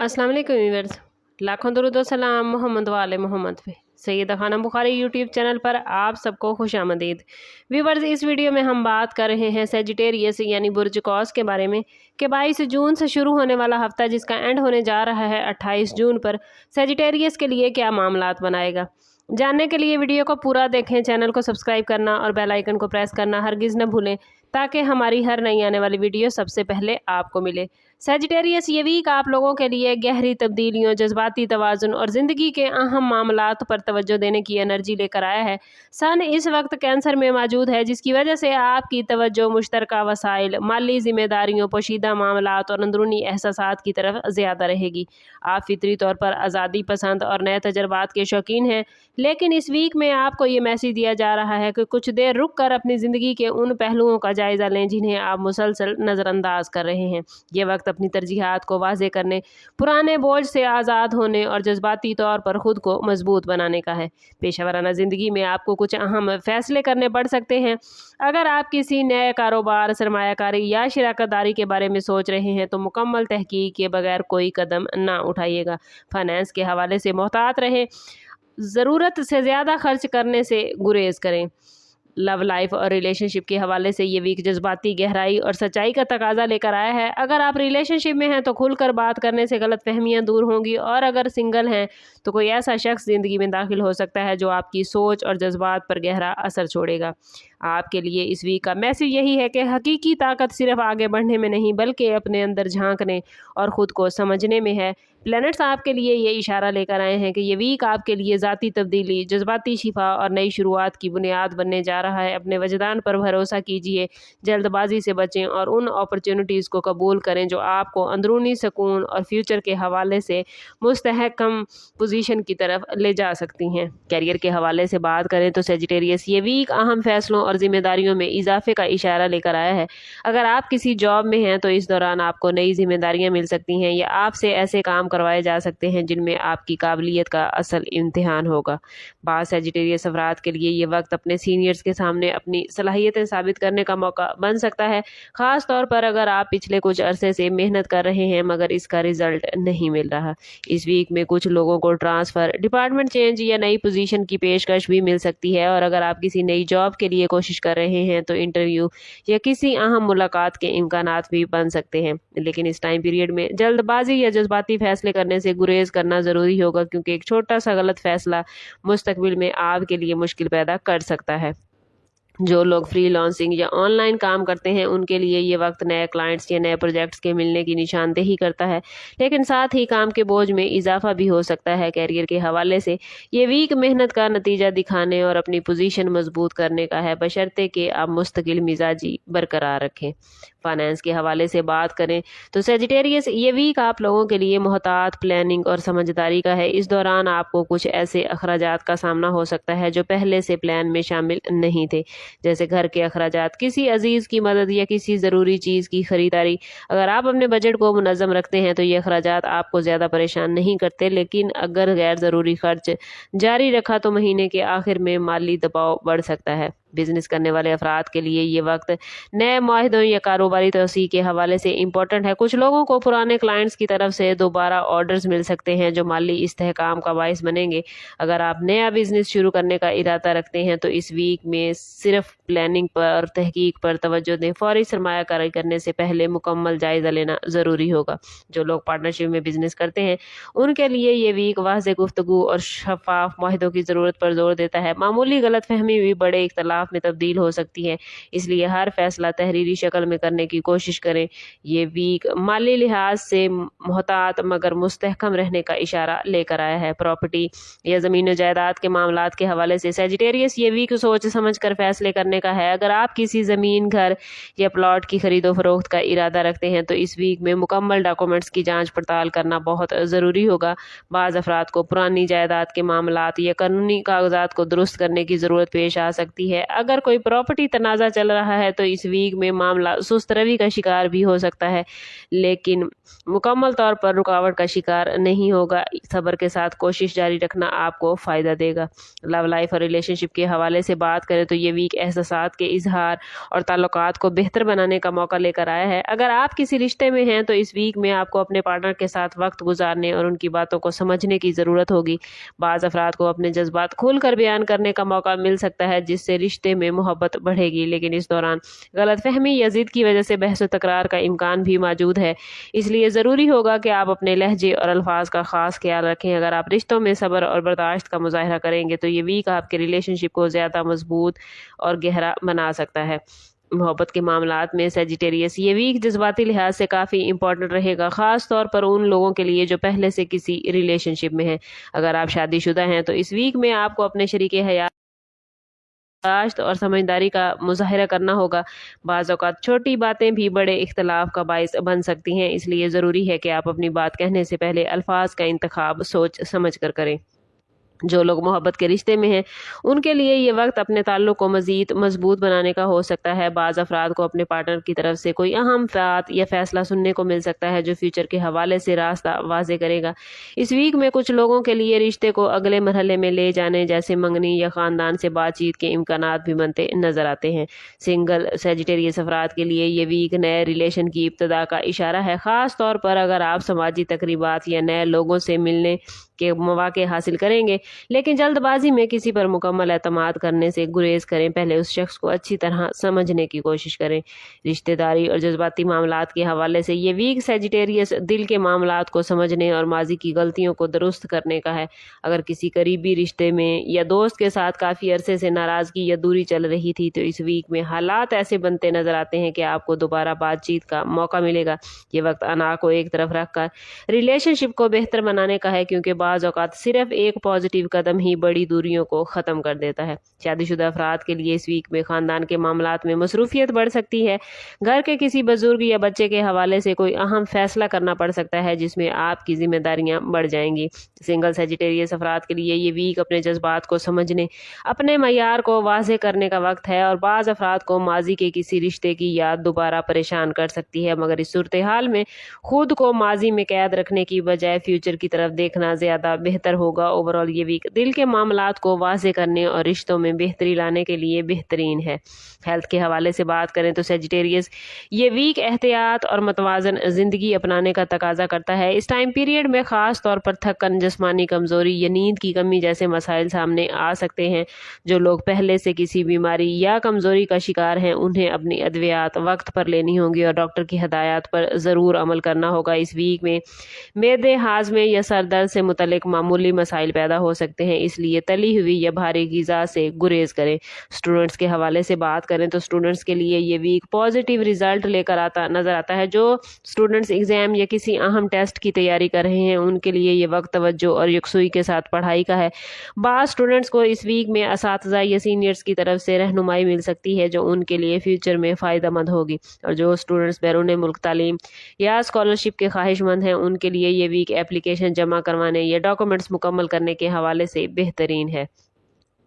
अस्सलाम वालेकुम व्यूअर्स, लाखों दरूद व सलाम मोहम्मद वाले मोहम्मद पे। सैयदा खानम बुखारी यूट्यूब चैनल पर आप सबको खुशामदीद। व्यूअर्स, इस वीडियो में हम बात कर रहे हैं सेजिटेरियस यानी बुर्ज कौस के बारे में कि 22 जून से शुरू होने वाला हफ्ता जिसका एंड होने जा रहा है 28 जून पर सेजिटेरियस के लिए क्या मामलात बनाएगा। जानने के लिए वीडियो को पूरा देखें, चैनल को सब्सक्राइब करना और बेल आइकन को प्रेस करना हरगिज़ न भूलें ताकि हमारी हर नई आने वाली वीडियो सबसे पहले आपको मिले। सेजिटेरियस ये वीक आप लोगों के लिए गहरी तब्दीलियों, जज्बाती तवाज़ुन और ज़िंदगी के अहम मामलात पर तवज्जो देने की एनर्जी लेकर आया है। सन इस वक्त कैंसर में मौजूद है, जिसकी वजह से आपकी तवज्जो मुश्तरका वसाइल, माली ज़िम्मेदारियों, पोशीदा मामलात और अंदरूनी एहसासात की तरफ ज़्यादा रहेगी। आप फितरी तौर पर आज़ादी पसंद और नए तजर्बात के शौकीन हैं, लेकिन इस वीक में आपको ये मैसेज दिया जा रहा है कि कुछ देर रुक कर अपनी ज़िंदगी के उन पहलुओं का जायज़ा लें जिन्हें आप मुसलसल नज़रअंदाज कर रहे हैं। ये वक्त अपनी तरजीहात को वाज़े करने, पुराने बोझ से आज़ाद होने और जज्बाती तौर पर ख़ुद को मजबूत बनाने का है। पेशेवराना ज़िंदगी में आपको कुछ अहम फ़ैसले करने पड़ सकते हैं। अगर आप किसी नए कारोबार, सरमायाकारी या शराकतदारी के बारे में सोच रहे हैं तो मुकम्मल तहकीक के बगैर कोई कदम ना उठाइएगा। फाइनेंस के हवाले से मोहतात रहें, ज़रूरत से ज़्यादा खर्च करने से गुरेज करें। लव लाइफ और रिलेशनशिप के हवाले से ये वीक जज्बाती गहराई और सच्चाई का तकाजा लेकर आया है। अगर आप रिलेशनशिप में हैं तो खुलकर बात करने से गलतफहमियां दूर होंगी, और अगर सिंगल हैं तो कोई ऐसा शख्स ज़िंदगी में दाखिल हो सकता है जो आपकी सोच और जज्बात पर गहरा असर छोड़ेगा। आपके लिए इस वीक का मैसेज यही है कि हकीकी ताकत सिर्फ आगे बढ़ने में नहीं बल्कि अपने अंदर झांकने और ख़ुद को समझने में है। प्लैनेट्स आपके लिए ये इशारा लेकर आए हैं कि ये वीक आपके लिए ज़ाती तब्दीली, जज्बाती शिफा और नई शुरुआत की बुनियाद बनने जा रहा है। अपने वजदान पर भरोसा कीजिए, जल्दबाजी से बचें और उन अपॉर्चुनिटीज़ को कबूल करें जो आपको अंदरूनी सुकून और फ्यूचर के हवाले से मुस्तहकम पोजीशन की तरफ ले जा सकती हैं। कैरियर के हवाले से बात करें तो सेजिटेरियस ये वीक अहम फैसलों और जिम्मेदारियों में इजाफे का इशारा लेकर आया है। अगर आप किसी जॉब में हैं तो इस दौरान आपको नई जिम्मेदारियां मिल सकती हैं या आपसे ऐसे काम करवाए जा सकते हैं जिनमें आपकी काबिलियत का असल इम्तिहान होगा। बाद सेजिटेरियस अफराद के लिए ये वक्त अपने सीनियर्स के सामने अपनी सलाहियतें साबित करने का मौका बन सकता है, ख़ास तौर पर अगर आप पिछले कुछ अरसे से मेहनत कर रहे हैं मगर इसका रिजल्ट नहीं मिल रहा। इस वीक में कुछ लोगों को ट्रांसफ़र, डिपार्टमेंट चेंज या नई पोजीशन की पेशकश भी मिल सकती है, और अगर आप किसी नई जॉब के लिए कोशिश कर रहे हैं तो इंटरव्यू या किसी अहम मुलाकात के इम्कानात भी बन सकते हैं। लेकिन इस टाइम पीरियड में जल्दबाजी या जज्बाती फैसले करने से गुरेज करना ज़रूरी होगा, क्योंकि एक छोटा सा गलत फैसला मुस्तकबिल में आपके लिए मुश्किल पैदा कर सकता है। जो लोग फ्रीलांसिंग या ऑनलाइन काम करते हैं उनके लिए ये वक्त नए क्लाइंट्स या नए प्रोजेक्ट्स के मिलने की निशानदेही करता है, लेकिन साथ ही काम के बोझ में इजाफा भी हो सकता है। कैरियर के हवाले से ये वीक मेहनत का नतीजा दिखाने और अपनी पोजीशन मजबूत करने का है, बशर्ते कि आप मुस्तकिल मिजाजी बरकरार रखें। फाइनेंस के हवाले से बात करें तो सेजिटेरियस ये वीक आप लोगों के लिए मोहतात, प्लानिंग और समझदारी का है। इस दौरान आपको कुछ ऐसे अखराजात का सामना हो सकता है जो पहले से प्लान में शामिल नहीं थे, जैसे घर के अखराजात, किसी अजीज़ की मदद या किसी ज़रूरी चीज़ की ख़रीदारी। अगर आप अपने बजट को मुनज़्ज़म रखते हैं तो ये अखराजात आपको ज़्यादा परेशान नहीं करते, लेकिन अगर गैर ज़रूरी खर्च जारी रखा तो महीने के आखिर में माली दबाव बढ़ सकता है। बिजनेस करने वाले अफराद के लिए ये वक्त नए मुआहदों या कारोबारी तोसी के हवाले से इम्पोर्टेंट है। कुछ लोगों को पुराने क्लाइंट्स की तरफ से दोबारा ऑर्डर्स मिल सकते हैं जो माली इस्तेहकाम का बाइस बनेंगे। अगर आप नया बिजनेस शुरू करने का इरादा रखते हैं तो इस वीक में सिर्फ प्लानिंग पर, तहकीक पर तवज्जो दें। फौरी सरमायाकारी करने से पहले मुकम्मल जायज़ा लेना ज़रूरी होगा। जो लोग पार्टनरशिप में बिजनेस करते हैं उनके लिए ये वीक वाज़ेह गुफ्तगू और शफाफ मुआहदों की ज़रूरत पर जोर देता है। मामूली गलतफहमी भी बड़े इख्तलाफ में तब्दील हो सकती है, इसलिए हर फैसला तहरीरी शक्ल में करने की कोशिश करें। ये वीक माली लिहाज से मोहतात मगर मुस्तहकम रहने का इशारा लेकर आया है। प्रॉपर्टी या ज़मीन और जायदाद के मामलात के हवाले से सेजिटेरियस ये वीक सोच समझ कर फैसले करने का है। अगर आप किसी ज़मीन, घर या प्लॉट की खरीदो फरोख्त का इरादा रखते हैं तो इस वीक में मुकम्मल डॉक्यूमेंट्स की जाँच पड़ताल करना बहुत ज़रूरी होगा। बाज़ अफराद को पुरानी जायदाद के मामलात या कानूनी कागजात को दुरुस्त करने की ज़रूरत पेश आ सकती है। अगर कोई प्रॉपर्टी तनाज़ा चल रहा है तो इस वीक में मामला सुस्त रवि का शिकार भी हो सकता है, लेकिन मुकम्मल तौर पर रुकावट का शिकार नहीं होगा। सब्र के साथ कोशिश जारी रखना आपको फ़ायदा देगा। लव लाइफ और रिलेशनशिप के हवाले से बात करें तो ये वीक एहसासात के इजहार और ताल्लुकात को बेहतर बनाने का मौका लेकर आया है। अगर आप किसी रिश्ते में हैं तो इस वीक में आपको अपने पार्टनर के साथ वक्त गुजारने और उनकी बातों को समझने की ज़रूरत होगी। बाज़ अफराद को अपने जज्बात खुलकर बयान करने का मौका मिल सकता है, जिससे रिश्ते में मोहब्बत बढ़ेगी, लेकिन इस दौरान गलतफहमी या ज़िद की वजह से बहस व तकरार का इम्कान भी मौजूद है। इसलिए ज़रूरी होगा कि आप अपने लहजे और अल्फाज का ख़ास ख्याल रखें। अगर आप रिश्तों में सब्र और बर्दाश्त का मुजाहरा करेंगे तो ये वीक आपके रिलेशनशिप को ज़्यादा मजबूत और गहरा बना सकता है। मोहब्बत के मामलात में सेजिटेरियस, ये वीक जज्बाती लिहाज से काफ़ी इंपॉर्टेंट रहेगा, ख़ास तौर पर उन लोगों के लिए जो पहले से किसी रिलेशनशिप में हैं। अगर आप शादीशुदा हैं तो इस वीक में आपको अपने शरीके हयात बर्दाश्त और समझदारी का मुजाहरा करना होगा। बाज़ औक़ात छोटी बातें भी बड़े इख्तलाफ का बाइस बन सकती हैं, इसलिए ज़रूरी है कि आप अपनी बात कहने से पहले अल्फाज का इंतखाब सोच समझ कर करें। जो लोग मोहब्बत के रिश्ते में हैं उनके लिए ये वक्त अपने ताल्लुक़ को मज़ीद मजबूत बनाने का हो सकता है। बाज़ अफराद को अपने पार्टनर की तरफ से कोई अहम बात या फ़ैसला सुनने को मिल सकता है जो फ्यूचर के हवाले से रास्ता वाज़े करेगा। इस वीक में कुछ लोगों के लिए रिश्ते को अगले मरहले में ले जाने जैसे मंगनी या ख़ानदान से बातचीत के इम्कानात भी बनते नज़र आते हैं। सिंगल सेजिटेरियस अफराद के लिए ये वीक नए रिलेशन की इब्तदा का इशारा है, ख़ास तौर पर अगर आप समाजी तकरीबात या नए लोगों से मिलने के मौके हासिल करेंगे, लेकिन जल्दबाजी में किसी पर मुकम्मल एतमाद करने से गुरेज करें। पहले उस शख्स को अच्छी तरह समझने की कोशिश करें। रिश्तेदारी और जज्बाती मामलात के हवाले से ये वीक सेजिटेरियस दिल के मामलात को समझने और माजी की गलतियों को दुरुस्त करने का है। अगर किसी करीबी रिश्ते में या दोस्त के साथ काफ़ी अरसे से नाराज़गी या दूरी चल रही थी तो इस वीक में हालात ऐसे बनते नज़र आते हैं कि आपको दोबारा बातचीत का मौका मिलेगा। ये वक्त अना को एक तरफ रखकर रिलेशनशिप को बेहतर बनाने का है, क्योंकि बाज़ औक़ात सिर्फ एक पॉजिटिव कदम ही बड़ी दूरियों को ख़त्म कर देता है। शादीशुदा अफराद के लिए इस वीक में ख़ानदान के मामलात में मसरूफियत बढ़ सकती है। घर के किसी बुजुर्ग या बच्चे के हवाले से कोई अहम फैसला करना पड़ सकता है जिसमें आपकी जिम्मेदारियां बढ़ जाएंगी। सिंगल सेजिटेरियस अफराद के लिए ये वीक अपने जज्बात को समझने, अपने मयार को वाज़े करने का वक्त है, और बाज़ अफराद को माजी के किसी रिश्ते की याद दोबारा परेशान कर सकती है, मगर इस सूरत हाल में खुद को माजी में कैद रखने की बजाय फ्यूचर की तरफ देखना ज़्यादा बेहतर होगा। ओवरऑल ये वीक दिल के मामलात को वाज़े करने और रिश्तों में बेहतरी लाने के लिए बेहतरीन है। हेल्थ के हवाले से बात करें तो सेजिटेरियस, ये वीक एहतियात और मतवाज़न ज़िंदगी अपनाने का तकाजा करता है। इस टाइम पीरियड में ख़ास तौर पर थकन, जिस्मानी कमज़ोरी या नींद की कमी जैसे मसाइल सामने आ सकते हैं। जो लोग पहले से किसी बीमारी या कमज़ोरी का शिकार हैं उन्हें अपनी अद्वियात वक्त पर लेनी होंगी और डॉक्टर की हदायत पर ज़रूर अमल करना होगा। इस वीक में मैदे, हाजमे या सर दर्द से मुतल्लिक मामूली मसाइल पैदा हो सकते हैं, इसलिए तली हुई या भारी ग़िज़ा से गुरेज करें। स्टूडेंट्स के हवाले से बात करें तो स्टूडेंट्स के लिए ये वीक पॉजिटिव रिजल्ट लेकर नज़र आता है। जो स्टूडेंट्स एग्ज़ाम या किसी अहम टेस्ट की तैयारी कर रहे हैं उनके लिए ये वक्त तवज्जो और यकसुई के साथ पढ़ाई का है। बाज़ स्टूडेंट्स को इस वीक में असातिज़ा या सीनियर्स की तरफ से रहनुमाई मिल सकती है जो उनके लिए फ्यूचर में फ़ायदेमंद होगी, और जो स्टूडेंट्स बैरून मुल्क तालीम या स्कॉलरशिप के ख्वाहिशमंद हैं उनके लिए ये वीक एप्लीकेशन जमा करवाने या डॉक्यूमेंट्स मुकम्मल करने के हवाले से बेहतरीन है।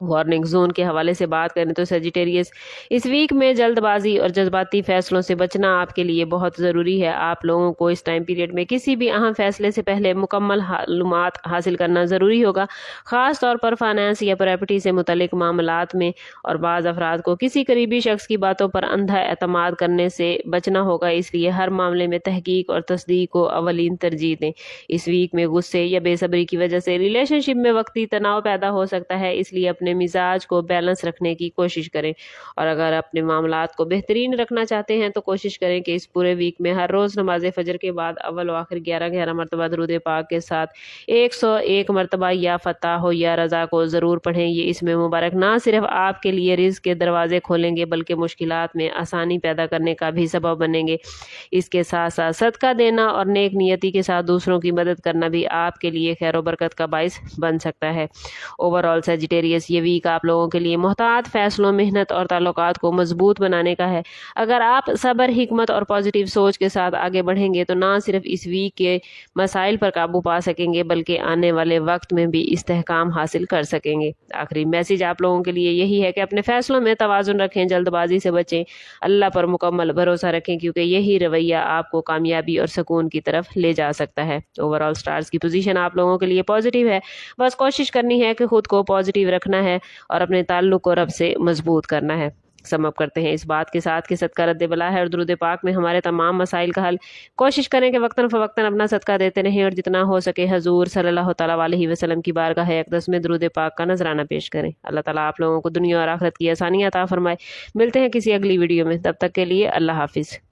वार्निंग जोन के हवाले से बात करें तो सेजिटेरियस, इस वीक में जल्दबाजी और जज्बाती फैसलों से बचना आपके लिए बहुत ज़रूरी है। आप लोगों को इस टाइम पीरियड में किसी भी अहम फैसले से पहले मुकम्मल मालूमात हासिल करना ज़रूरी होगा, ख़ास तौर पर फाइनेंस या प्रॉपर्टी से मुतल्लिक मामलात में, और बाज़ अफराद को किसी करीबी शख्स की बातों पर अंधा एतमाद करने से बचना होगा, इसलिए हर मामले में तहकीक और तस्दीक को अवलीन तरजीह दें। इस वीक में गुस्से या बेसब्री की वजह से रिलेशनशिप में वक्ती तनाव पैदा हो सकता है, इसलिए अपने मिजाज को बैलेंस रखने की कोशिश करें, और अगर अपने मामलात को बेहतरीन रखना चाहते हैं तो कोशिश करें कि इस पूरे वीक में हर रोज़ नमाज फजर के बाद अव्वल व आखिर 11 मरतबा दरूद पाक के साथ 101 मरतबा या फतह हो या रज़ा को ज़रूर पढ़ें। ये इसमें मुबारक ना सिर्फ आपके लिए रिज़्क़ के दरवाजे खोलेंगे बल्कि मुश्किलात में आसानी पैदा करने का भी सबब बनेंगे। इसके साथ साथ सदका देना और नेक नियति के साथ दूसरों की मदद करना भी आपके लिए खैर व बरकत का बाइस बन सकता है। ओवरऑल सेजिटेरियस, یہ ویک آپ لوگوں کے لیے محتاط فیصلوں، محنت اور تعلقات کو مضبوط بنانے کا ہے۔ اگر آپ صبر، حکمت اور پازیٹیو سوچ کے ساتھ آگے بڑھیں گے تو نہ صرف اس ویک کے مسائل پر قابو پا سکیں گے بلکہ آنے والے وقت میں بھی استحکام حاصل کر سکیں گے۔ آخری میسیج آپ لوگوں کے لیے یہی ہے کہ اپنے فیصلوں میں توازن رکھیں، جلد بازی سے بچیں، اللہ پر مکمل بھروسہ رکھیں کیونکہ یہی رویہ آپ کو کامیابی اور سکون کی طرف لے جا سکتا ہے۔ اوور آل سٹارز کی پوزیشن آپ لوگوں کے لیے پازیٹیو ہے، بس کوشش کرنی ہے کہ خود کو پازیٹیو رکھنا ہے اور اپنے تعلق کو رب سے مضبوط کرنا ہے۔ سم اپ کرتے ہیں اس بات کے ساتھ کہ صدقہ رد بلا ہے اور درود پاک میں ہمارے تمام مسائل کا حل۔ کوشش کریں کہ وقتاً فوقتاً اپنا صدقہ دیتے رہیں اور جتنا ہو سکے حضور صلی اللہ تعالیٰ علیہ وسلم کی بارگاہ اقدس میں درود پاک کا نذرانہ پیش کریں۔ اللہ تعالیٰ آپ لوگوں کو دنیا اور آخرت کی آسانی عطا فرمائے۔ ملتے ہیں کسی اگلی ویڈیو میں، تب تک کے لیے اللہ حافظ۔